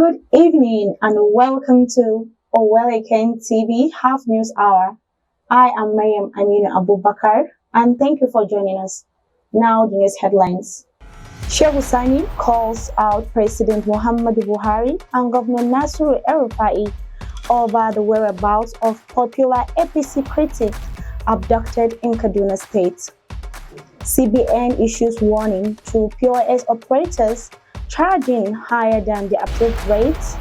Good evening and welcome to Owelekan TV Half News Hour. I am Mariam Aminu Abubakar and thank you for joining us. Now the news headlines. Shehu Sani calls out President Muhammadu Buhari and Governor Nassiru El-Rufai over the whereabouts of popular APC critic abducted in Kaduna State. CBN issues warning to POS operators charging higher than the approved rates.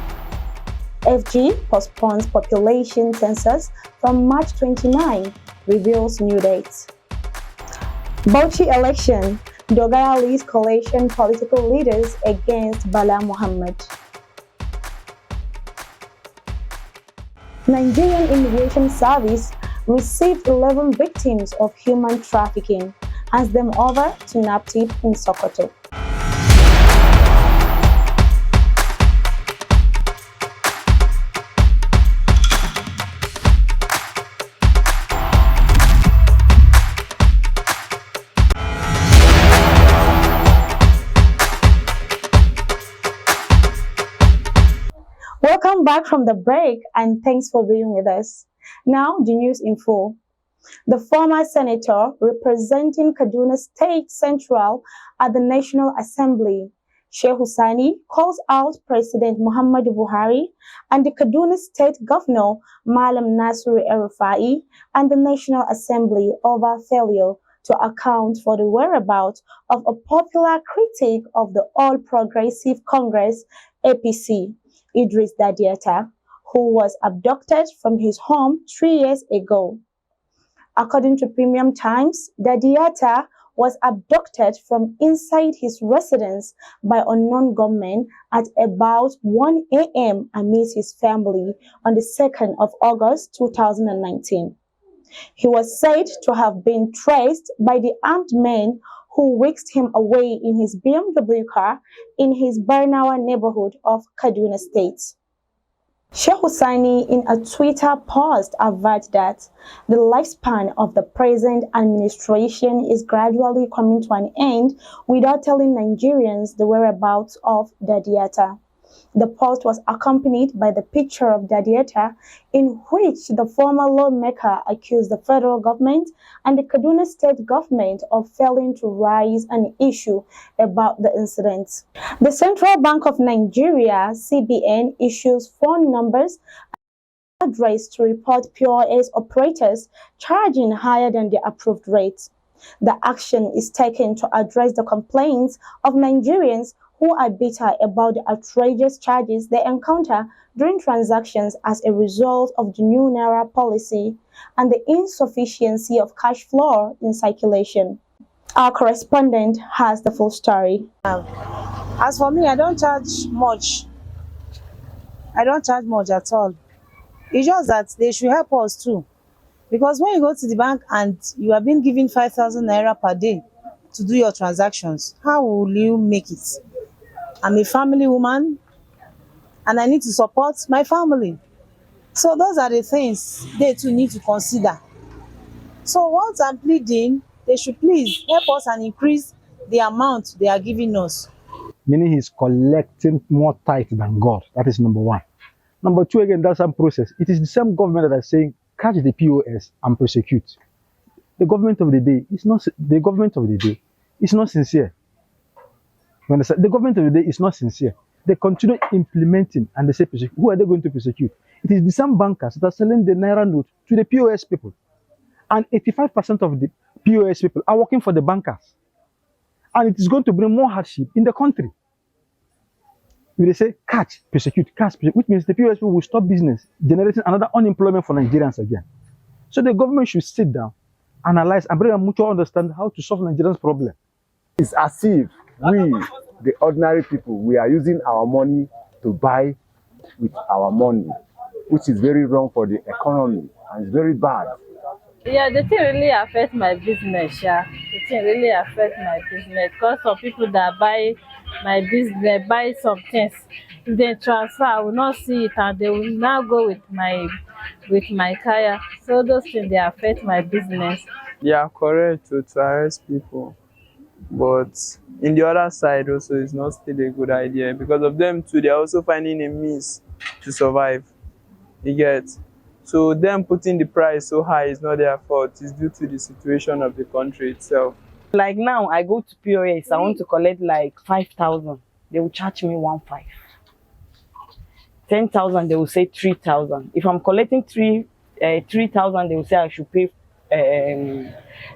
FG postpones population census from March 29, reveals new dates. Bauchi election, Dogara leads coalition political leaders against Bala Muhammed. Nigerian Immigration Service received 11 victims of human trafficking, hands them over to NAPTIP in Sokoto. Welcome back from the break and thanks for being with us. Now the news info. The former senator representing Kaduna State Central at the National Assembly, Shehu Sani, calls out President Muhammadu Buhari and the Kaduna State Governor, Nassiru El-Rufai, and the National Assembly over failure to account for the whereabouts of a popular critic of the All Progressive Congress, APC, Idris Dadiata, who was abducted from his home 3 years ago. According to Premium Times, Dadiata was abducted from inside his residence by unknown gunmen at about 1 a.m. amidst his family on the 2nd of August 2019. He was said to have been traced by the armed men who whisked him away in his BMW car in his Barnawa neighborhood of Kaduna State. Shehu Sani, in a Twitter post, averred that the lifespan of the present administration is gradually coming to an end without telling Nigerians the whereabouts of Dadiata. The post was accompanied by the picture of Dadiata, in which the former lawmaker accused the federal government and the Kaduna state government of failing to raise an issue about the incident. The Central Bank of Nigeria, CBN, issues phone numbers addressed to report POS operators charging higher than the approved rates. The action is taken to address the complaints of Nigerians who are bitter about the outrageous charges they encounter during transactions as a result of the new Naira policy and the insufficiency of cash flow in circulation. Our correspondent has the full story. As for me, I don't charge much. I don't charge much at all. It's just that they should help us too. Because when you go to the bank and you are being given 5,000 naira per day to do your transactions, how will you make it? I'm a family woman and I need to support my family. So those are the things they too need to consider. So what I'm pleading, they should please help us and increase the amount they are giving us. Meaning he's collecting more tithe than God. That is number one. Number two, again, that's some process. It is the same government that is saying, catch the POS and prosecute. The government of the day is not sincere. You understand? The government of the day is not sincere. They continue implementing and they say, who are they going to prosecute? It is the same bankers that are selling the Naira note to the POS people. And 85% of the POS people are working for the bankers. And it is going to bring more hardship in the country. If they say, catch, prosecute, which means the POS people will stop business, generating another unemployment for Nigerians again. So the government should sit down, analyze, and bring a mutual understanding how to solve Nigerians' problem. It's as if we, the ordinary people, we are using our money to buy with our money, which is very wrong for the economy and it's very bad. Yeah, the thing really affects my business, yeah. The thing really affects my business because some people that buy my business, buy some things, if they transfer, I will not see it and they will now go with my kaya. So those things, they affect my business. They are correct to arrest people, but in the other side also is not still a good idea, because of them too, they are also finding a means to survive. You get? So them putting the price so high is not their fault. It's due to the situation of the country itself. Like now, I go to POS, I want to collect like 5,000. They will charge me 1,500. 10,000, they will say 3,000. If I'm collecting 3,000, they will say I should pay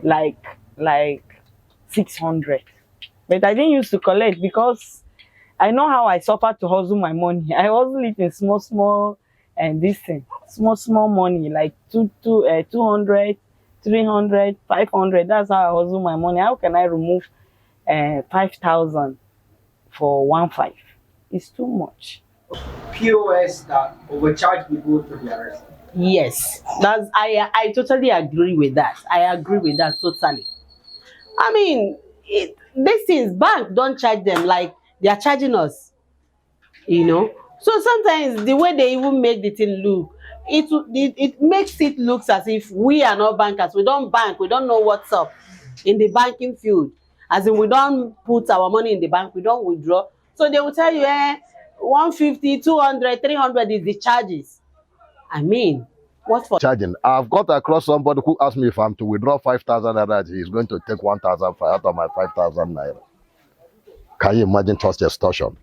like 600. But I didn't used to collect because I know how I suffer to hustle my money. I hustle it in small and this thing, small money, like 200, 300, 500. That's how I hustle my money. How can I remove 5,000 for 1,500? It's too much. POS that overcharge people to be arrested. Yes, I totally agree with that. I agree with that totally. I mean, these things, bank don't charge them like they are charging us, you know. So sometimes the way they even make the thing look, it makes it look as if we are not bankers. We don't bank. We don't know what's up in the banking field. As in, we don't put our money in the bank. We don't withdraw. So they will tell you, 150, 200, 300 is the charges. I mean, what for? Charging. I've got across somebody who asked me if I'm to withdraw 5,000 naira, he's going to take 1,000 out of my 5,000 naira. Can you imagine such extortion?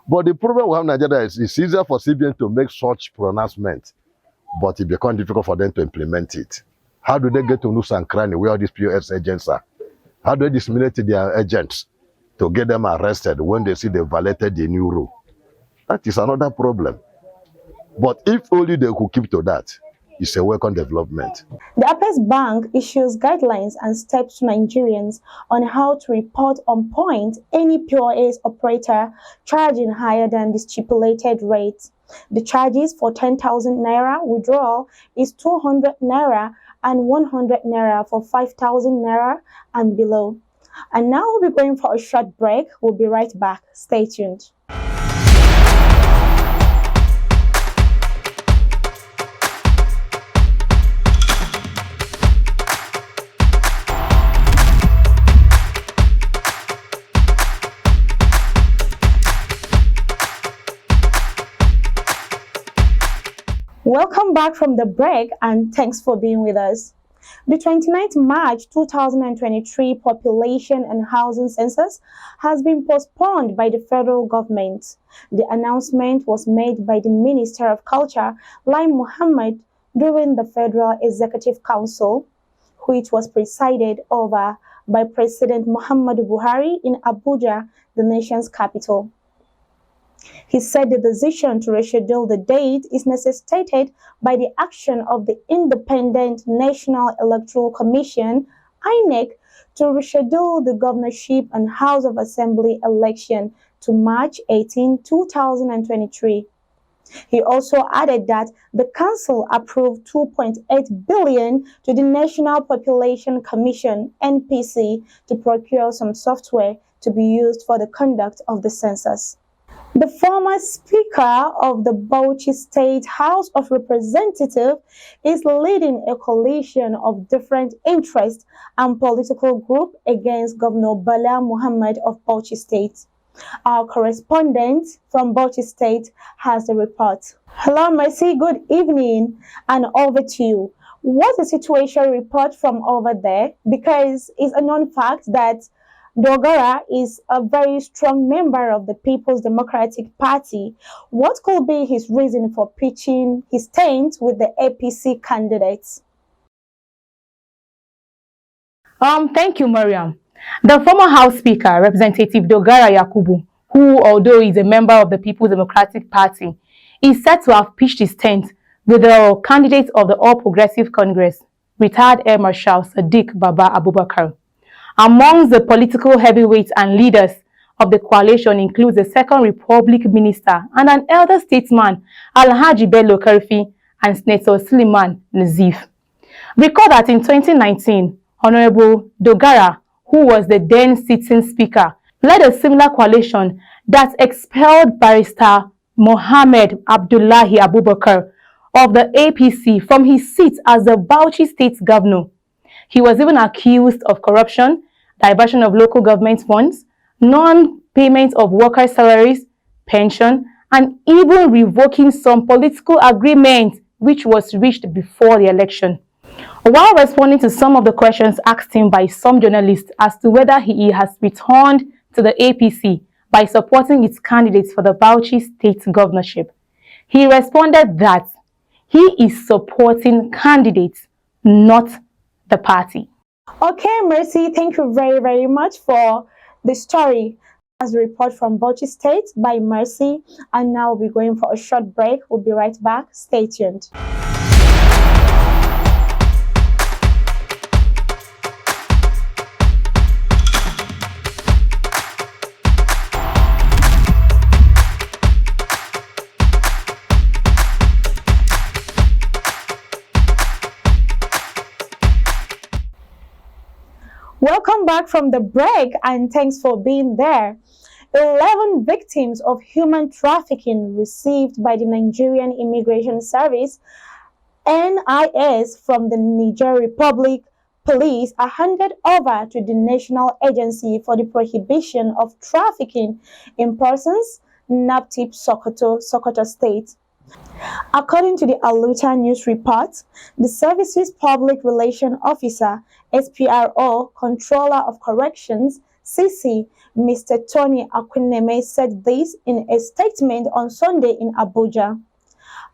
But the problem we have in Nigeria is it's easier for CBN to make such pronouncements, but it becomes difficult for them to implement it. How do they get to nooks and crannies where all these POS agents are? How do they disseminate their agents to get them arrested when they see they violated the new rule? That is another problem. But if only they could keep to that, it's a welcome development. The Apex Bank issues guidelines and steps to Nigerians on how to report on point any POS operator charging higher than the stipulated rate. The charges for 10,000 naira withdrawal is 200 naira and 100 naira for 5,000 naira and below. And now we'll be going for a short break. We'll be right back. Stay tuned. Welcome back from the break and thanks for being with us. The 29th March 2023 Population and Housing Census has been postponed by the federal government. The announcement was made by the Minister of Culture, Bala Muhammed, during the Federal Executive Council, which was presided over by President Muhammadu Buhari in Abuja, the nation's capital. He said the decision to reschedule the date is necessitated by the action of the Independent National Electoral Commission, INEC, to reschedule the governorship and House of Assembly election to March 18, 2023. He also added that the council approved 2.8 billion to the National Population Commission, NPC, to procure some software to be used for the conduct of the census. The former Speaker of the Bauchi State House of Representatives is leading a coalition of different interests and political groups against Governor Bala Muhammed of Bauchi State. Our correspondent from Bauchi State has the report. Hello, Mercy. Good evening, and over to you. What's the situation report from over there? Because it's a known fact that Dogara is a very strong member of the People's Democratic Party. What could be his reason for pitching his tent with the APC candidates? Thank you, Mariam. The former House Speaker, Representative Dogara Yakubu, who, although is a member of the People's Democratic Party, is said to have pitched his tent with the candidate of the All Progressive Congress, retired Air Marshal Sadiq Baba Abubakar. Among the political heavyweights and leaders of the coalition includes the Second Republic Minister and an elder statesman, Alhaji Bello Karfi, and Senator Suleiman Nazif. Recall that in 2019, Honorable Dogara, who was the then sitting speaker, led a similar coalition that expelled Barrister Mohammed Abdullahi Abubakar of the APC from his seat as the Bauchi State Governor. He was even accused of corruption, diversion of local government funds, non-payment of worker salaries, pension, and even revoking some political agreements which was reached before the election. While responding to some of the questions asked him by some journalists as to whether he has returned to the APC by supporting its candidates for the Bauchi state governorship, he responded that he is supporting candidates, not the party. Okay, Mercy, thank you very, very much for the story. As a report from Bauchi State by Mercy, and now we're going for a short break. We'll be right back. Stay tuned. Welcome back from the break, and thanks for being there. 11 victims of human trafficking received by the Nigerian Immigration Service (NIS) from the Niger Republic Police are handed over to the National Agency for the Prohibition of Trafficking in Persons (NAPTIP) Sokoto State. According to the Aluta News report, the service's Public Relations Officer, SPRO, Controller of Corrections, CC, Mr. Tony Akuneme said this in a statement on Sunday in Abuja.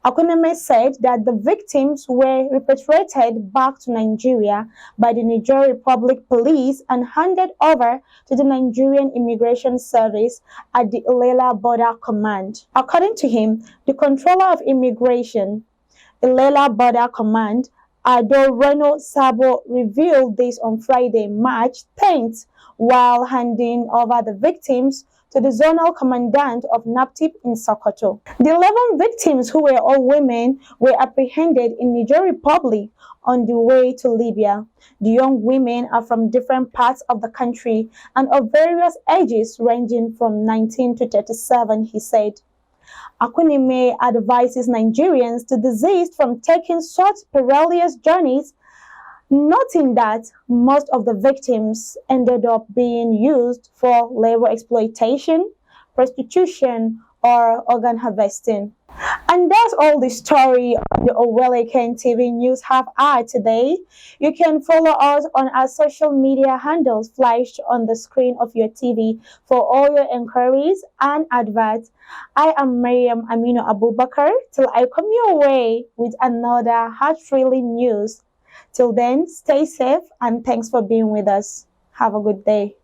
Akuneme said that the victims were repatriated back to Nigeria by the Niger Republic Police and handed over to the Nigerian Immigration Service at the Ilela Border Command. According to him, the Controller of Immigration, Ilela Border Command, Ado Reno Sabo, revealed this on Friday, March 10th, while handing over the victims to the zonal commandant of NAPTIP in Sokoto. The 11 victims, who were all women, were apprehended in Niger Republic on the way to Libya. The young women are from different parts of the country and of various ages ranging from 19 to 37, he said. Akunime advises Nigerians to desist from taking such perilous journeys, noting that most of the victims ended up being used for labor exploitation, prostitution, or organ harvesting. And that's all the story on the Oweleken TV News Half Hour today. You can follow us on our social media handles flashed on the screen of your TV for all your inquiries and adverts. I am Mariam Aminu Abubakar, till I come your way with another heart-thrilling news. Till then, stay safe and thanks for being with us. Have a good day.